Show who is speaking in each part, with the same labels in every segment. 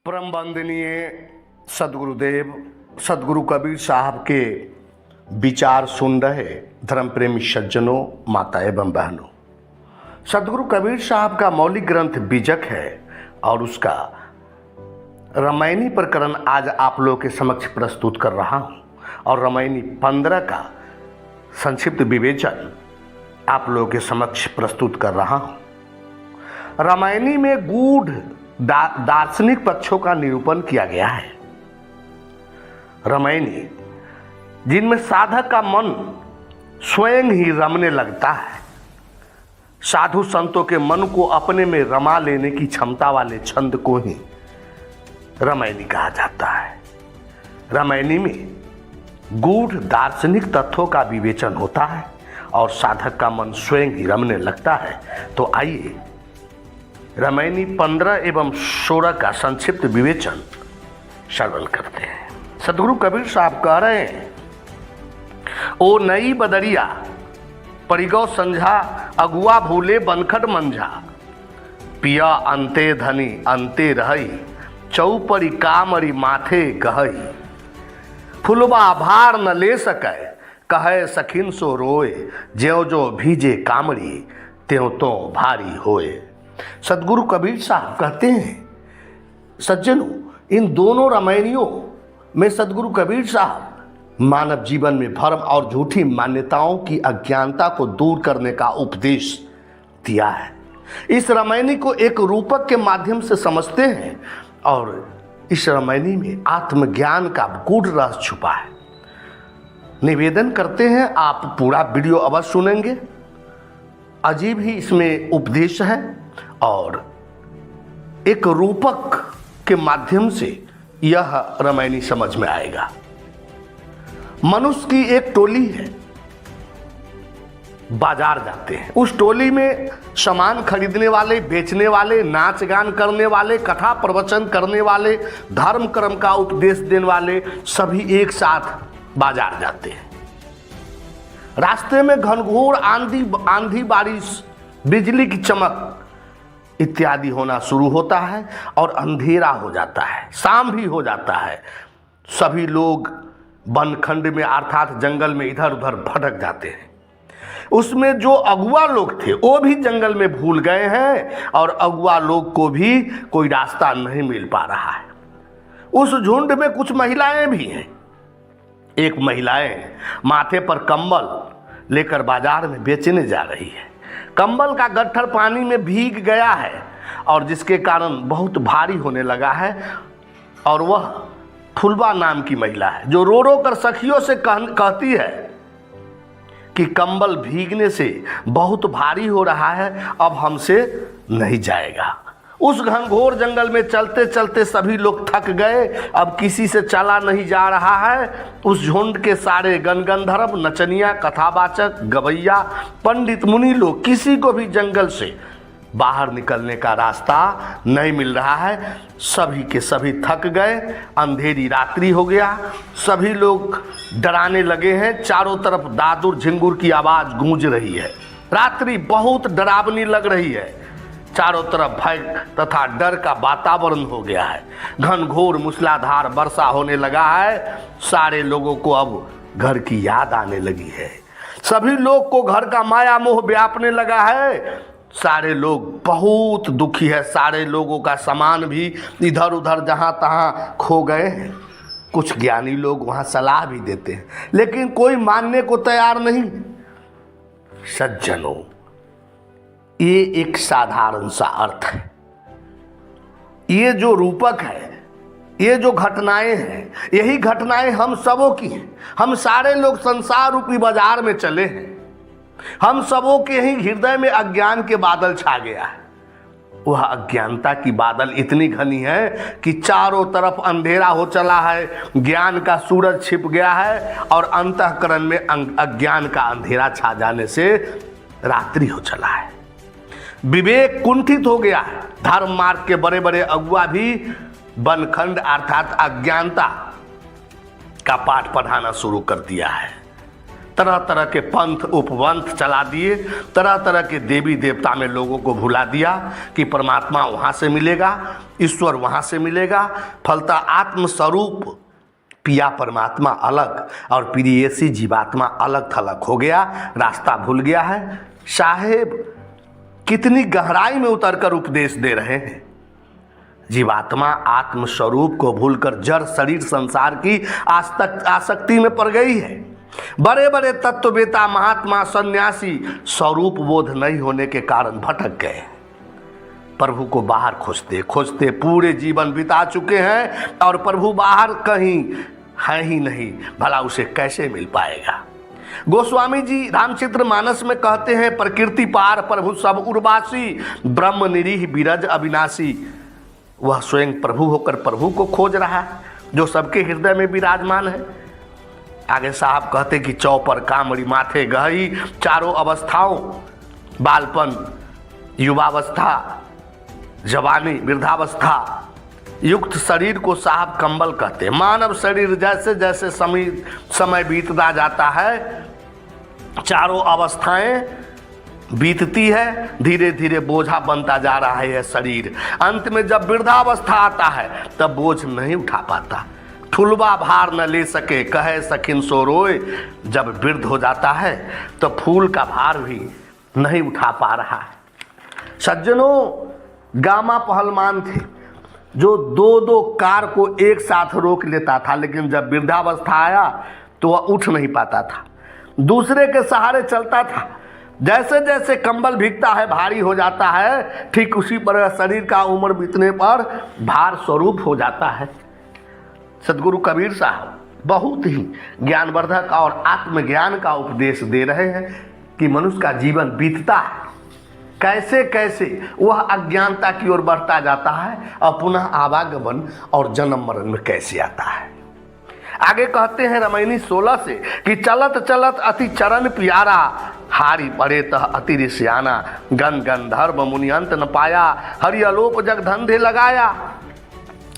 Speaker 1: परम वंदनीय सदगुरुदेव सदगुरु कबीर साहब के विचार सुन रहे धर्म प्रेमी सज्जनों, माता एवं बहनों, सदगुरु कबीर साहब का मौलिक ग्रंथ बीजक है और उसका रामायणी प्रकरण आज आप लोगों के समक्ष प्रस्तुत कर रहा हूँ। और रामायणी 15 का संक्षिप्त विवेचन आप लोगों के समक्ष प्रस्तुत कर रहा हूँ। रामायणी में गूढ़ दार्शनिक पक्षों का निरूपण किया गया है। रामायणी जिनमें साधक का मन स्वयं ही रमने लगता है, साधु संतों के मन को अपने में रमा लेने की क्षमता वाले छंद को ही रामायणी कहा जाता है। रामायणी में गूढ़ दार्शनिक तथ्यों का विवेचन होता है और साधक का मन स्वयं ही रमने लगता है। तो आइए रामायणी 15 एवं 16 का संक्षिप्त विवेचन श्रवण करते हैं। सदगुरु कबीर साहब कह रहे हैं, ओ नई बदरिया परिगौ संझा अगुआ भूले बनखट मंझा, पिया अंते धनी अंते रही चौपरी कामरी माथे गहई, फुलवा भार न ले सकै कहे सखिन सो रोए, ज्यों जो भीजे कामरी त्यों तो भारी होए। सदगुरु कबीर साहब कहते हैं, सज्जनों, इन दोनों रामायणियों में सदगुरु कबीर साहब मानव जीवन में भ्रम और झूठी मान्यताओं की अज्ञानता को दूर करने का उपदेश दिया है। इस रामायणी को एक रूपक के माध्यम से समझते हैं और इस रामायणी में आत्मज्ञान का गूढ़ रहस्य छुपा है। निवेदन करते हैं आप पूरा वीडियो अवश्य सुनेंगे, अजीब ही इसमें उपदेश है और एक रूपक के माध्यम से यह रामायणी समझ में आएगा। मनुष्य की एक टोली है, बाजार जाते हैं। उस टोली में सामान खरीदने वाले, बेचने वाले, नाच गान करने वाले, कथा प्रवचन करने वाले, धर्म कर्म का उपदेश देने वाले सभी एक साथ बाजार जाते हैं। रास्ते में घनघोर आंधी बारिश, बिजली की चमक इत्यादि होना शुरू होता है और अंधेरा हो जाता है, शाम भी हो जाता है। सभी लोग वनखंड में अर्थात जंगल में इधर उधर भटक जाते हैं। उसमें जो अगुआ लोग थे वो भी जंगल में भूल गए हैं और अगुआ लोग को भी कोई रास्ता नहीं मिल पा रहा है। उस झुंड में कुछ महिलाएं भी हैं। एक महिलाएं माथे पर कंबल लेकर बाजार में बेचने जा रही है। कंबल का गट्ठर पानी में भीग गया है और जिसके कारण बहुत भारी होने लगा है। और वह फुलवा नाम की महिला है जो रो रो कर सखियों से कहती है कि कंबल भीगने से बहुत भारी हो रहा है, अब हमसे नहीं जाएगा। उस घनघोर जंगल में चलते चलते सभी लोग थक गए, अब किसी से चला नहीं जा रहा है। उस झुंड के सारे गणगंधर्व, नचनिया, कथावाचक, गवैया, पंडित, मुनि लोग, किसी को भी जंगल से बाहर निकलने का रास्ता नहीं मिल रहा है। सभी के सभी थक गए, अंधेरी रात्रि हो गया, सभी लोग डराने लगे हैं। चारों तरफ दादुर झिंगुर की आवाज गूंज रही है। रात्रि बहुत डरावनी लग रही है। चारों तरफ भय तथा डर का वातावरण हो गया है। घनघोर मूसलाधार वर्षा होने लगा है। सारे लोगों को अब घर की याद आने लगी है। सभी लोग को घर का माया मोह व्यापने लगा है। सारे लोग बहुत दुखी है। सारे लोगों का सामान भी इधर उधर जहां तहां खो गए हैं। कुछ ज्ञानी लोग वहां सलाह भी देते हैं लेकिन कोई मानने को तैयार नहीं। सज्जनों, ये एक साधारण सा अर्थ है। ये जो रूपक है, ये जो घटनाएं हैं, यही घटनाएं हम सबों की हैं। हम सारे लोग संसार रूपी बाजार में चले हैं। हम सबों के ही हृदय में अज्ञान के बादल छा गया है। वह अज्ञानता की बादल इतनी घनी है कि चारों तरफ अंधेरा हो चला है। ज्ञान का सूरज छिप गया है और अंतःकरण में अज्ञान का अंधेरा छा जाने से रात्रि हो चला है। विवेक कुंठित हो गया है। धर्म मार्ग के बड़े बड़े अगुआ भी बनखंड अर्थात अज्ञानता का पाठ पढ़ाना शुरू कर दिया है। तरह तरह के पंथ उपवंथ चला दिए, तरह तरह के देवी देवता में लोगों को भुला दिया कि परमात्मा वहाँ से मिलेगा, ईश्वर वहाँ से मिलेगा। फलता आत्मस्वरूप पिया परमात्मा अलग और प्रियसी जीवात्मा अलग थलग हो गया, रास्ता भूल गया है। साहेब कितनी गहराई में उतरकर उपदेश दे रहे हैं। जीवात्मा आत्मस्वरूप को भूलकर जड़ शरीर संसार की आसक्ति में पड़ गई है। बड़े बड़े तत्ववेता महात्मा सन्यासी स्वरूप बोध नहीं होने के कारण भटक गए। प्रभु को बाहर खोजते खोजते पूरे जीवन बिता चुके हैं और प्रभु बाहर कहीं है ही नहीं, भला उसे कैसे मिल पाएगा। गोस्वामी जी रामचरितमानस में कहते हैं, प्रकृति पार प्रभु सब उर्वासी, ब्रह्म निरीह बिरज अविनाशी। वह स्वयं प्रभु होकर प्रभु को खोज रहा है जो सबके हृदय में विराजमान है। आगे साहब कहते कि चौपर कामड़ी माथे गई, चारों अवस्थाओं बालपन, युवावस्था, जवानी, वृद्धावस्था युक्त शरीर को साहब कंबल कहते। मानव शरीर जैसे जैसे समय बीतता जाता है, चारों अवस्थाएं बीतती है, धीरे धीरे बोझा बनता जा रहा है यह शरीर। अंत में जब वृद्धावस्था आता है तब बोझ नहीं उठा पाता। फूलवा भार न ले सके कहे सखिन सो रोए। जब वृद्ध हो जाता है तो फूल का भार भी नहीं उठा पा रहा है। सज्जनों, गामा पहलवान थे जो दो दो कार को एक साथ रोक लेता था, लेकिन जब वृद्धावस्था आया तो वह उठ नहीं पाता था, दूसरे के सहारे चलता था। जैसे जैसे कंबल भीगता है भारी हो जाता है, ठीक उसी पर शरीर का उम्र बीतने पर भार स्वरूप हो जाता है। सदगुरु कबीर साहब बहुत ही ज्ञानवर्धक और आत्मज्ञान का उपदेश दे रहे हैं कि मनुष्य का जीवन बीतता है, कैसे कैसे वह अज्ञानता की ओर बढ़ता जाता है और पुनः आवागमन और जन्म मरण में कैसे आता है। आगे कहते हैं रामायणी 16 से कि चलत चलत अति चरण प्यारा, हारी पड़े तह अति ऋषियाना, गन गंधर्व मुनि अंत न पाया, हरि अलोप जग धंधे लगाया,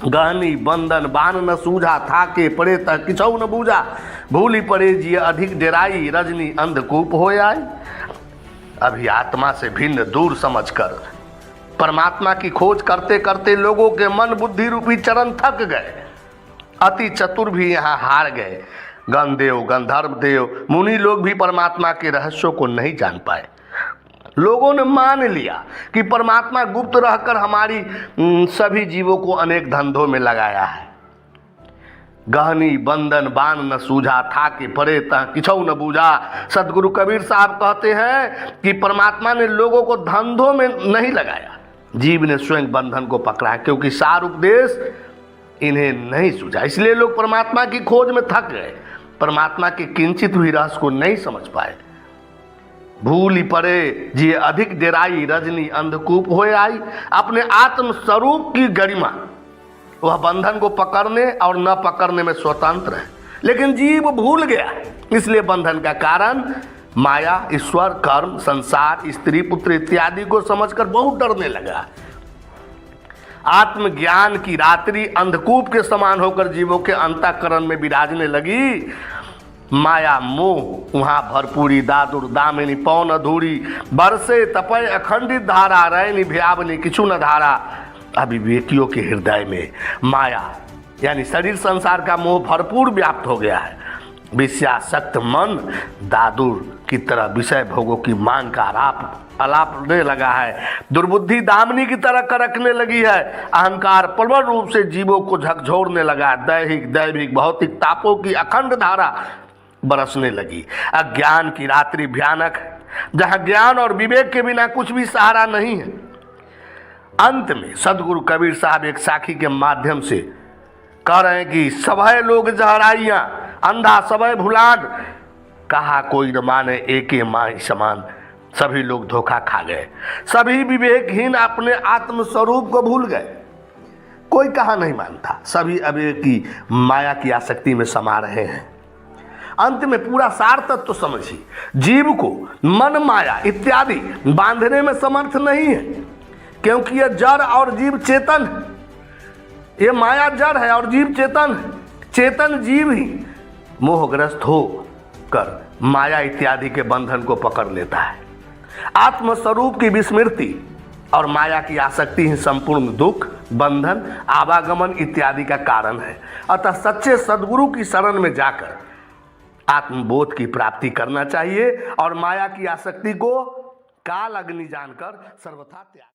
Speaker 1: गहनी बंधन बान न सूझा, था के पड़े तह किछौ न बूझा, भूली पड़े जी अधिक डेराई, रजनी अंधकूप हो आई। अभी आत्मा से भिन्न दूर समझकर परमात्मा की खोज करते करते लोगों के मन बुद्धि रूपी चरण थक गए। अति चतुर भी यहाँ हार गए। गणदेव गंधर्व देव मुनि लोग भी परमात्मा के रहस्यों को नहीं जान पाए। लोगों ने मान लिया कि परमात्मा गुप्त रहकर हमारी सभी जीवों को अनेक धंधों में लगाया है। गहनी बंधन बान न सूझा, था कि परे तह किछौ न बूझा। सदगुरु कबीर साहब कहते हैं कि परमात्मा ने लोगों को धंधों में नहीं लगाया, जीव ने स्वयं बंधन को पकड़ा है, क्योंकि सार उपदेश इन्हें नहीं सूझा। इसलिए लोग परमात्मा की खोज में थक गए, परमात्मा के किंचित भी रहस्य को नहीं समझ पाए। भूली पड़े जी अधिक डेराई, रजनी अंधकूप हो आई। अपने आत्म स्वरूप की गरिमा, वह बंधन को पकड़ने और न पकड़ने में स्वतंत्र है, लेकिन जीव भूल गया। इसलिए बंधन का कारण माया, ईश्वर, कर्म, संसार, स्त्री पुत्र इत्यादि को समझकर बहुत डरने लगा। आत्मज्ञान की रात्रि अंधकूप के समान होकर जीवों के अंतःकरण में विराजने लगी। माया मोह वहाँ भरपूरी, दादुर दामिनी पौन अधूरी, बरसे तपय अखंडित धारा, रैनी भयावनी किछु न धारा। अविवेकियों के हृदय में माया यानी शरीर संसार का मोह भरपूर व्याप्त हो गया है। विषयासक्त मन दादुर की तरह विषय भोगों की मांग का अलापने लगा है। दुर्बुद्धि दामिनी की तरह करकने लगी है। अहंकार प्रबल रूप से जीवों को झकझोरने लगा। दैहिक दैविक भौतिक तापों की अखंड धारा बरसने लगी। अज्ञान की रात्रि भयानक है, जहाँ ज्ञान और विवेक के बिना कुछ भी सहारा नहीं है। अंत में सदगुरु कबीर साहब एक साखी के माध्यम से कह रहे हैं कि सभय लोग जहराइयाँ, अंधा सभय भुलान, कहा कोई न माने एके माही समान। सभी लोग धोखा खा गए, सभी विवेकहीन अपने आत्म स्वरूप को भूल गए। कोई कहा नहीं मानता, सभी अविवेक की माया की आसक्ति में समा रहे हैं। अंत में पूरा सार तत्व तो समझिए, जीव को मन माया इत्यादि बांधने में समर्थ नहीं है, क्योंकि यह जड़ और जीव चेतन है। ये माया जड़ है और जीव चेतन है। चेतन जीव ही मोहग्रस्त हो कर माया इत्यादि के बंधन को पकड़ लेता है। आत्मस्वरूप की विस्मृति और माया की आसक्ति ही संपूर्ण दुख, बंधन, आवागमन इत्यादि का कारण है। अतः सच्चे सद्गुरु की शरण में जाकर आत्मबोध की प्राप्ति करना चाहिए और माया की आसक्ति को काल अग्नि जानकर सर्वथा त्याग